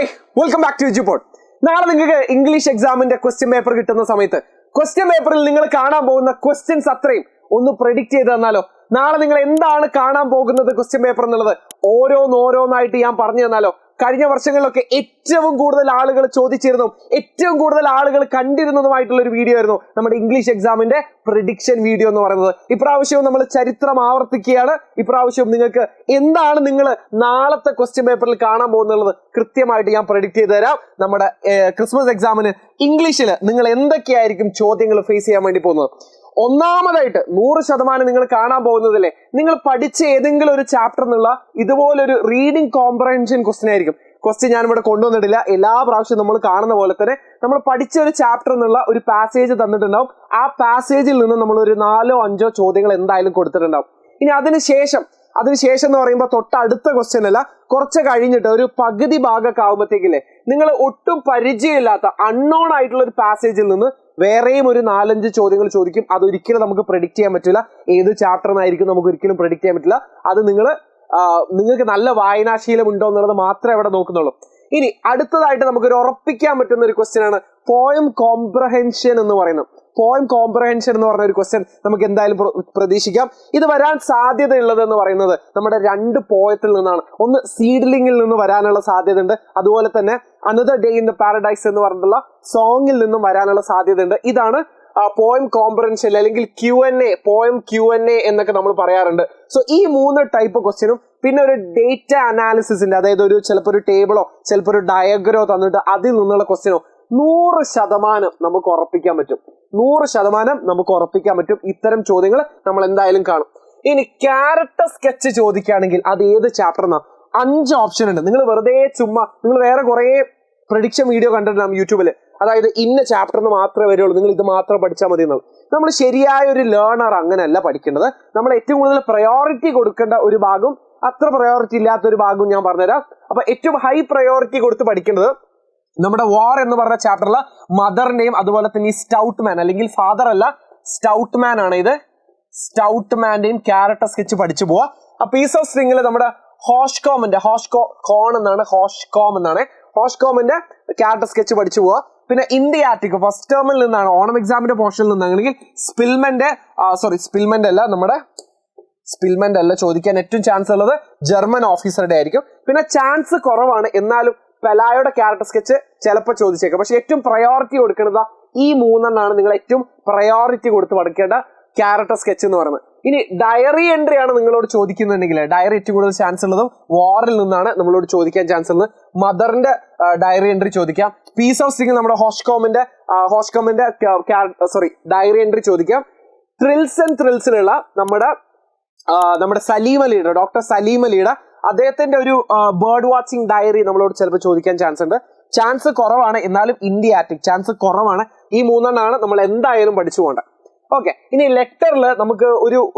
Hi, welcome back to Edupod. നാളെ നിങ്ങൾക്ക് English എക്സാമിന്റെ ക്വസ്റ്റ്യൻ പേപ്പർ കിട്ടുന്ന സമയത്ത് ക്വസ്റ്റ്യൻ പേപ്പറിൽ നിങ്ങൾ കാണാൻ പോകുന്ന ക്വസ്റ്റ്യൻസ് അത്രയും ഒന്ന് പ്രെഡിക്റ്റ് ചെയ്ത് തന്നാലോ? നാളെ നിങ്ങൾ എന്താണ് കാണാൻ പോകുന്നത് ക്വസ്റ്റ്യൻ പേപ്പർ എന്നുള്ളത് ഓരോന്നായിട്ട് ഞാൻ പറഞ്ഞു തന്നാലോ? കഴിഞ്ഞ വർഷങ്ങളിലൊക്കെ ഏറ്റവും കൂടുതൽ ആളുകൾ ചോദിച്ചിരുന്നു, ഏറ്റവും കൂടുതൽ ആളുകൾ കണ്ടിരുന്നതുമായിട്ടുള്ള ഒരു വീഡിയോ ആയിരുന്നു നമ്മുടെ ഇംഗ്ലീഷ് എക്സാമിന്റെ പ്രിഡിക്ഷൻ വീഡിയോ എന്ന് പറയുന്നത്. ഇപ്രാവശ്യവും നമ്മൾ ചരിത്രം ആവർത്തിക്കുകയാണ്. ഇപ്രാവശ്യവും നിങ്ങൾക്ക് എന്താണ് നിങ്ങൾ നാളത്തെ ക്വസ്റ്റ്യൻ പേപ്പറിൽ കാണാൻ പോകുന്നുള്ളത് കൃത്യമായിട്ട് ഞാൻ പ്രെഡിക്റ്റ് ചെയ്ത് തരാം. നമ്മുടെ ക്രിസ്മസ് എക്സാമിന് ഇംഗ്ലീഷിൽ നിങ്ങൾ എന്തൊക്കെയായിരിക്കും ചോദ്യങ്ങൾ ഫേസ് ചെയ്യാൻ വേണ്ടി പോകുന്നത്. ഒന്നാമതായിട്ട് 100% നിങ്ങൾ കാണാൻ പോകുന്നതല്ലേ, നിങ്ങൾ പഠിച്ച ഏതെങ്കിലും ഒരു ചാപ്റ്റർ എന്നുള്ള ഇതുപോലൊരു റീഡിംഗ് കോംപ്രഹെൻഷൻ ക്വസ്റ്റ്യൻ ആയിരിക്കും. ക്വസ്റ്റ്യൻ ഞാനിവിടെ കൊണ്ടുവന്നിട്ടില്ല. എല്ലാ പ്രാവശ്യവും നമ്മൾ കാണുന്ന പോലെ തന്നെ നമ്മൾ പഠിച്ച ഒരു ചാപ്റ്റർ എന്നുള്ള ഒരു പാസേജ് തന്നിട്ടുണ്ടാവും. ആ പാസേജിൽ നിന്ന് നമ്മൾ ഒരു 4-5 ചോദ്യങ്ങൾ എന്തായാലും കൊടുത്തിട്ടുണ്ടാവും. ഇനി അതിനുശേഷം എന്ന് പറയുമ്പോൾ തൊട്ടടുത്ത ക്വസ്റ്റ്യൻ അല്ല, കുറച്ച് കഴിഞ്ഞിട്ട് ഒരു പകുതി ഭാഗമൊക്കെ ആകുമ്പോഴത്തേക്കില്ലേ, നിങ്ങൾ ഒട്ടും പരിചയമില്ലാത്ത അൺനോൺ ആയിട്ടുള്ള ഒരു പാസേജിൽ നിന്ന് വേറെയും ഒരു 4-5 ചോദ്യങ്ങൾ ചോദിക്കും. അതൊരിക്കലും നമുക്ക് പ്രെഡിക്റ്റ് ചെയ്യാൻ പറ്റില്ല. ഏത് ചാപ്റ്റർ എന്നായിരിക്കും നമുക്ക് ഒരിക്കലും പ്രെഡിക്റ്റ് ചെയ്യാൻ പറ്റില്ല. അത് നിങ്ങൾക്ക് നല്ല വായനാശീലം ഉണ്ടോ എന്നുള്ളത് മാത്രമേ അവിടെ നോക്കുന്നുള്ളൂ. ഇനി അടുത്തതായിട്ട് നമുക്കൊരു ഉറപ്പിക്കാൻ പറ്റുന്ന ഒരു ക്വസ്റ്റ്യൻ ആണ് പോയം കോംപ്രഹെൻഷൻ എന്ന് പറയുന്നത്. പോയം കോംപ്രഹെൻഷൻ എന്ന് പറഞ്ഞ ഒരു ക്വസ്റ്റ്യൻ നമുക്ക് എന്തായാലും പ്രതീക്ഷിക്കാം. ഇത് വരാൻ സാധ്യതയുള്ളത് എന്ന് പറയുന്നത് നമ്മുടെ 2 പോയത്തിൽ നിന്നാണ്. ഒന്ന് സീഡ്ലിംഗിൽ നിന്ന് വരാനുള്ള സാധ്യത ഉണ്ട്, അതുപോലെ തന്നെ another day in the paradise എന്ന് പറഞ്ഞിട്ടുള്ള സോങ്ങിൽ നിന്നും വരാനുള്ള സാധ്യത ഉണ്ട്. ഇതാണ് പോയം കോംപ്രഹെൻഷൻ അല്ലെങ്കിൽ Q&A, പോയം Q&A എന്നൊക്കെ നമ്മൾ പറയാറുണ്ട്. സോ ഈ 3 ടൈപ്പ് ക്വസ്റ്റ്യനും പിന്നെ ഒരു ഡേറ്റ അനാലിസിസിന്റെ, അതായത് ചിലപ്പോൾ ഒരു ടേബിളോ ചിലപ്പോൾ ഒരു ഡയഗ്രോ തന്നിട്ട് അതിൽ നിന്നുള്ള ക്വസ്റ്റ്യനോ 100% നമുക്ക് ഉറപ്പിക്കാൻ പറ്റും. 100% നമുക്ക് ഉറപ്പിക്കാൻ പറ്റും. ഇത്തരം ചോദ്യങ്ങൾ നമ്മൾ എന്തായാലും കാണും. ഇനി ക്യാരക്ടർ സ്കെച്ച് ചോദിക്കുകയാണെങ്കിൽ അത് ഏത് ചാപ്റ്റർ എന്നാ? 5 ഓപ്ഷൻ ഉണ്ട്. നിങ്ങൾ വെറുതെ നിങ്ങൾ വേറെ കുറെ പ്രഡിക്ഷൻ വീഡിയോ കണ്ടിട്ടുണ്ടാകും യൂട്യൂബിൽ. അതായത് ഇന്ന ചാപ്റ്ററിന് മാത്രമേ വരുള്ളൂ, നിങ്ങൾ ഇത് മാത്രം പഠിച്ചാൽ മതി എന്നത്. നമ്മൾ ശരിയായ ഒരു ലേണർ അങ്ങനെയല്ല പഠിക്കേണ്ടത്. നമ്മൾ ഏറ്റവും കൂടുതൽ പ്രയോറിറ്റി കൊടുക്കേണ്ട ഒരു ഭാഗവും അത്ര പ്രയോറിറ്റി ഇല്ലാത്ത ഒരു ഭാഗവും ഞാൻ പറഞ്ഞുതരാം. അപ്പൊ ഏറ്റവും ഹൈ പ്രയോറിറ്റി കൊടുത്ത് പഠിക്കേണ്ടത് നമ്മുടെ വാർ എന്ന് പറഞ്ഞ ചാപ്റ്ററിൽ മദറിന്റെയും അതുപോലെ തന്നെ ഈ സ്റ്റൗട്ട് മാൻ അല്ലെങ്കിൽ ഫാദർ അല്ല സ്റ്റൗട്ട് മാൻ ആണ്, ഇത് സ്റ്റൗട്ട് മാന്റെയും ക്യാരക്ടർ സ്കെച്ച് പഠിച്ചു പോവാ. ആ പീസ് ഓഫ് സ്ട്രിംഗിൽ നമ്മുടെ ഹോഷ്കോമിന്റെ ഹോഷ്കോമിന്റെ ക്യാരക്ടർ സ്കെച്ച് പഠിച്ചു പോവാ. പിന്നെ ഇന്ത്യ ആർട്ടിക് ഫസ്റ്റ് ടേമിൽ നിന്നാണ്, ഓണം എക്സാമിന്റെ പോർഷനിൽ നിന്നാണെങ്കിൽ സ്പിൽമെന്റ് അല്ല ചോദിക്കാൻ ഏറ്റവും ചാൻസ് ഉള്ളത് ജർമ്മൻ ഓഫീസറുടെ ആയിരിക്കും. പിന്നെ ചാൻസ് കുറവാണ്, എന്നാലും പെലായുടെ ക്യാരക്ടർ സ്കെച്ച് ചിലപ്പോൾ ചോദിച്ചേക്കാം. പക്ഷെ ഏറ്റവും പ്രയോറിറ്റി കൊടുക്കുന്നത് ഈ 3 നിങ്ങൾ ഏറ്റവും പ്രയോറിറ്റി കൊടുത്ത് പഠിക്കേണ്ട ക്യാരക്ടർ സ്കെച്ച് എന്ന് പറയുന്നത്. ഇനി ഡയറി എൻട്രി ആണ് നിങ്ങളോട് ചോദിക്കുന്നുണ്ടെങ്കിൽ ഡയറി ഏറ്റവും കൂടുതൽ ചാൻസ് ഉള്ളതും വാറിൽ നിന്നാണ് നമ്മളോട് ചോദിക്കാൻ ചാൻസ് ഉള്ളത്. മദറിന്റെ ഡയറി എൻട്രി ചോദിക്കാം. പീസ് ഓഫ് സ്ട്രിംഗ് നമ്മുടെ ഹോഷ്കോമിന്റെ ഡയറി എൻട്രി ചോദിക്കാം. ത്രിൽസിലുള്ള നമ്മുടെ സലീം അലിയുടെ, ഡോക്ടർ സലീം അലിയുടെ അദ്ദേഹത്തിന്റെ ഒരു ബേർഡ് വാച്ചിങ് ഡയറി നമ്മളോട് ചിലപ്പോൾ ചോദിക്കാൻ ചാൻസ് ഉണ്ട്. ചാൻസ് കുറവാണ്, എന്നാലും ഇന്ത്യ ആർട്ടിക് ചാൻസ് കുറവാണ്. ഈ 3 നമ്മൾ എന്തായാലും പഠിച്ചു പോകേണ്ടത്. ഓക്കെ, ഇനി ലെറ്ററിൽ നമുക്ക്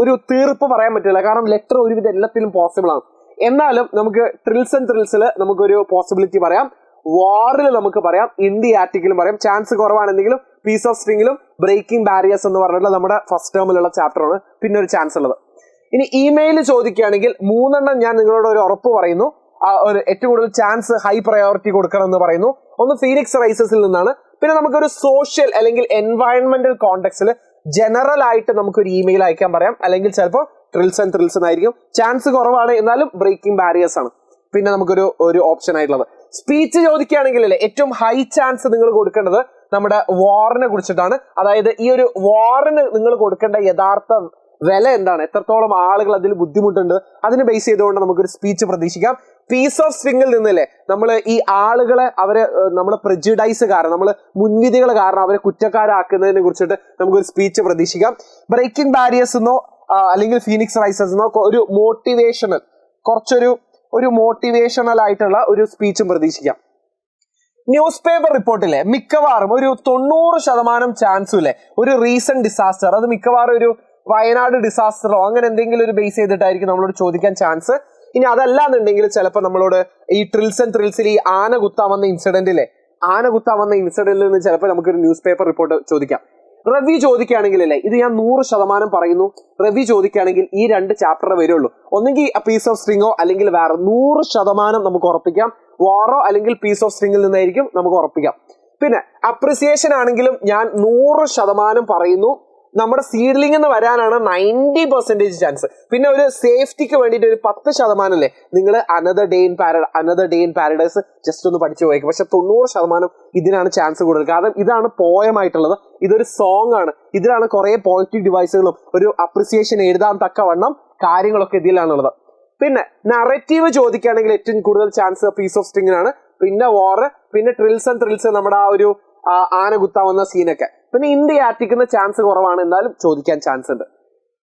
ഒരു തീർപ്പ് പറയാൻ പറ്റില്ല, കാരണം ലെറ്റർ ഒരുവിധം എല്ലാത്തിലും പോസിബിൾ ആണ്. എന്നാലും നമുക്ക് ട്രിൽസിൽ നമുക്കൊരു പോസിബിലിറ്റി പറയാം, വാറിൽ നമുക്ക് പറയാം, ഇന്ത്യ ആർട്ടിക്കിലും പറയാം. ചാൻസ് കുറവാണെന്നെങ്കിലും പീസ് ഓഫ് സ്ട്രിംഗിലും ബ്രേക്കിംഗ് ബാരിയേഴ്സ് എന്ന് പറഞ്ഞിട്ടുള്ള നമ്മുടെ ഫസ്റ്റ് ടേമിലുള്ള ചാപ്റ്ററാണ് പിന്നെ ഒരു ചാൻസ് ഉള്ളത്. ഇനി ഇമെയിൽ ചോദിക്കുകയാണെങ്കിൽ 3 ഞാൻ നിങ്ങളോട് ഒരു ഉറപ്പ് പറയുന്നു. ഒരു ഏറ്റവും കൂടുതൽ ചാൻസ് ഹൈ പ്രയോറിറ്റി കൊടുക്കണം എന്ന് പറയുന്നു. ഒന്ന് ഫീനിക്സ് റൈസസിൽ നിന്നാണ്. പിന്നെ നമുക്കൊരു സോഷ്യൽ അല്ലെങ്കിൽ എൻവയൺമെന്റൽ കോണ്ടെക്സ്റ്റിൽ ജനറൽ ആയിട്ട് നമുക്കൊരു ഇമെയിൽ അയക്കാൻ പറയാം, അല്ലെങ്കിൽ ചിലപ്പോൾ ട്രിൽസ് ആയിരിക്കും. ചാൻസ് കുറവാണ്, എന്നാലും ബ്രേക്കിംഗ് ബാരിയേഴ്സ് ആണ് പിന്നെ നമുക്കൊരു ഓപ്ഷൻ ആയിട്ടുള്ളത്. സ്പീച്ച് ചോദിക്കുകയാണെങ്കിൽ ഏറ്റവും ഹൈ ചാൻസ് നിങ്ങൾ കൊടുക്കേണ്ടത് നമ്മുടെ വാറിനെ കുറിച്ചിട്ടാണ്. അതായത് ഈ ഒരു വാറിന് നിങ്ങൾ കൊടുക്കേണ്ട യഥാർത്ഥ വില എന്താണ്, എത്രത്തോളം ആളുകൾ അതിൽ ബുദ്ധിമുട്ടുണ്ട്, അതിന് ബേസ് ചെയ്തുകൊണ്ട് നമുക്കൊരു സ്പീച്ച് പ്രതീക്ഷിക്കാം. പീസ് ഓഫ് സ്ട്രിംഗിൽ നിന്നല്ലേ നമ്മൾ ഈ ആളുകളെ നമ്മളെ പ്രെജുഡൈസ് കാരണം, നമ്മൾ മുൻവിധികൾ കാരണം അവരെ കുറ്റക്കാരാക്കുന്നതിനെ കുറിച്ചിട്ട് നമുക്കൊരു സ്പീച്ച് പ്രതീക്ഷിക്കാം. ബ്രേക്കിംഗ് ബാരിയേഴ്സ് എന്നോ അല്ലെങ്കിൽ ഫീനിക്സ് റൈസസ് എന്നോ ഒരു മോട്ടിവേഷണൽ ആയിട്ടുള്ള ഒരു സ്പീച്ചും പ്രതീക്ഷിക്കാം. ന്യൂസ് പേപ്പർ റിപ്പോർട്ടിലെ മിക്കവാറും ഒരു 90% ചാൻസും ഇല്ലേ ഒരു റീസെന്റ് ഡിസാസ്റ്റർ, അത് മിക്കവാറും ഒരു വയനാട് ഡിസാസ്റ്ററോ അങ്ങനെ എന്തെങ്കിലും ഒരു ബേസ് ചെയ്തിട്ടായിരിക്കും നമ്മളോട് ചോദിക്കാൻ ചാൻസ്. ഇനി അതല്ലാന്നുണ്ടെങ്കിൽ ചിലപ്പോൾ നമ്മളോട് ഈ ത്രിൽസിൽ ഈ ആന കുത്താൻ വന്ന ഇൻസിഡന്റിൽ നിന്ന് ചിലപ്പോൾ നമുക്കൊരു ന്യൂസ് പേപ്പർ റിപ്പോർട്ട് ചോദിക്കാം. റിവ്യൂ ചോദിക്കുകയാണെങ്കിലല്ലേ, ഇത് ഞാൻ 100% പറയുന്നു, റിവ്യൂ ചോദിക്കുകയാണെങ്കിൽ ഈ 2 ചാപ്റ്റർ വരുള്ളൂ. ഒന്നെങ്കിൽ പീസ് ഓഫ് സ്ട്രിങ്ങോ അല്ലെങ്കിൽ വേറെ. 100% നമുക്ക് ഉറപ്പിക്കാം, വാറോ അല്ലെങ്കിൽ പീസ് ഓഫ് സ്ട്രിങ്ങിൽ നിന്നായിരിക്കും നമുക്ക് ഉറപ്പിക്കാം. പിന്നെ അപ്രിസിയേഷൻ ആണെങ്കിലും ഞാൻ 100% പറയുന്നു, നമ്മുടെ സീഡ്ലിംഗ് എന്ന് വരാനാണ് 90% ചാൻസ്. പിന്നെ ഒരു സേഫ്റ്റിക്ക് വേണ്ടിയിട്ട് ഒരു 10% അല്ലേ നിങ്ങൾ another day in paradise just ഒന്ന് പഠിച്ചു പോയേക്കും. പക്ഷെ 90% ഇതിനാണ് ചാൻസ് കൂടുതൽ. കാരണം ഇതാണ് പോയമായിട്ടുള്ളത്, ഇതൊരു സോങ് ആണ്, ഇതിലാണ് കുറെ പോയിറ്റീവ് ഡിവൈസുകളും ഒരു അപ്രിസിയേഷൻ എഴുതാൻ തക്കവണ്ണം കാര്യങ്ങളൊക്കെ ഇതിലാണുള്ളത്. പിന്നെ നറേറ്റീവ് ചോദിക്കുകയാണെങ്കിൽ ഏറ്റവും കൂടുതൽ ചാൻസ് പീസ് ഓഫ് സ്ട്രിങ്ങിനാണ്. പിന്നെ വാറ്, പിന്നെ ട്രിൽസ് നമ്മുടെ ആ ഒരു ആന കുത്താവുന്ന സീനൊക്കെ. പിന്നെ ഇന്ത്യ ആറ്റിക്കുന്ന ചാൻസ് കുറവാണ്, എന്നാലും ചോദിക്കാൻ ചാൻസ് ഉണ്ട്.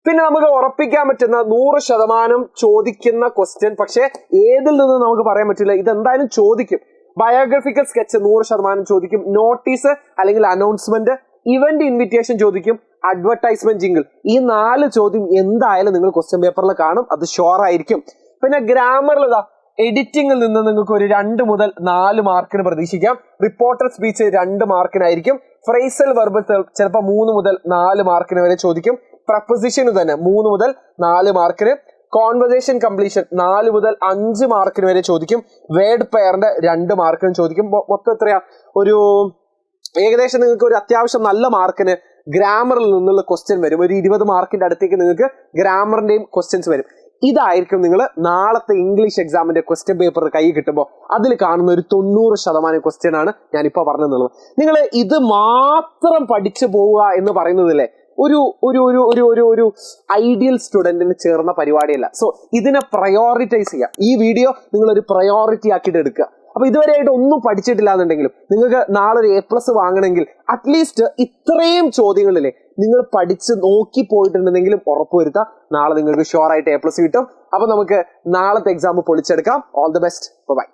പിന്നെ നമുക്ക് ഉറപ്പിക്കാൻ പറ്റുന്ന 100% ചോദിക്കുന്ന ക്വസ്റ്റ്യൻ, പക്ഷെ ഏതിൽ നിന്ന് നമുക്ക് പറയാൻ പറ്റില്ല, ഇതെന്തായാലും ചോദിക്കും. ബയോഗ്രഫിക്കൽ സ്കെച്ച് 100% ചോദിക്കും. നോട്ടീസ് അല്ലെങ്കിൽ അനൗൺസ്മെന്റ്, ഇവന്റ് ഇൻവിറ്റേഷൻ ചോദിക്കും, അഡ്വർടൈസ്മെന്റ് ജിംഗിൾ. ഈ 4 ചോദ്യം എന്തായാലും നിങ്ങൾ ക്വസ്റ്റ്യൻ പേപ്പറിൽ കാണും, അത് ഷുവർ ആയിരിക്കും. പിന്നെ ഗ്രാമറിൽ എഡിറ്റിംഗിൽ നിന്ന് നിങ്ങൾക്ക് ഒരു 2 മുതൽ 4 മാർക്കിന് പ്രതീക്ഷിക്കാം. Reporter speech 2 മാർക്കിനായിരിക്കും. ഫ്രേസൽ വെർബ് ചിലപ്പോൾ 3 മുതൽ 4 മാർക്കിന് വരെ ചോദിക്കും. പ്രപ്പോസിഷന് തന്നെ 3 മുതൽ 4 മാർക്കിന്. കോൺവെർസേഷൻ കംപ്ലീഷൻ 4 മുതൽ 5 മാർക്കിന് വരെ ചോദിക്കും. വേർഡ് പെയറിന്റെ 2 മാർക്കിന് ചോദിക്കും. മൊത്തം എത്രയാ, ഒരു ഏകദേശം നിങ്ങൾക്ക് ഒരു അത്യാവശ്യം നല്ല മാർക്കിന് ഗ്രാമറിൽ നിന്നുള്ള ക്വസ്റ്റ്യൻ വരും. ഒരു 20 മാർക്കിന്റെ അടുത്തേക്ക് നിങ്ങൾക്ക് ഗ്രാമറിന്റെയും ക്വസ്റ്റ്യൻസ് വരും. ഇതായിരിക്കും നിങ്ങൾ നാളത്തെ ഇംഗ്ലീഷ് എക്സാമിന്റെ ക്വസ്റ്റ്യൻ പേപ്പർ കൈ കിട്ടുമ്പോൾ അതിൽ കാണുന്ന ഒരു 90% ക്വസ്റ്റ്യൻ ആണ് ഞാനിപ്പോൾ പറഞ്ഞെന്നുള്ളത്. നിങ്ങൾ ഇത് മാത്രം പഠിച്ചു പോവുക എന്ന് പറയുന്നതില്ലേ ഒരു ഒരു ഒരു ഒരു ഒരു ഒരു ഐഡിയൽ സ്റ്റുഡന്റിന് ചേർന്ന പരിപാടിയല്ല. സോ ഇതിനെ പ്രയോറിറ്റൈസ് ചെയ്യുക. ഈ വീഡിയോ നിങ്ങൾ ഒരു പ്രയോറിറ്റി ആക്കിയിട്ട് എടുക്കുക. അപ്പൊ ഇതുവരെയായിട്ട് ഒന്നും പഠിച്ചിട്ടില്ല എന്നുണ്ടെങ്കിലും നിങ്ങൾക്ക് നാളെ ഒരു A+ വാങ്ങണമെങ്കിൽ അറ്റ്ലീസ്റ്റ് ഇത്രയും ചോദ്യങ്ങളിലെ നിങ്ങൾ പഠിച്ച് നോക്കി പോയിട്ടുണ്ടെങ്കിലും ഉറപ്പുവരുത്താം, നാളെ നിങ്ങൾക്ക് ഷുവർ ആയിട്ട് A+ കിട്ടും. അപ്പൊ നമുക്ക് നാളത്തെ എക്സാം പൊളിച്ചെടുക്കാം. All the best, by.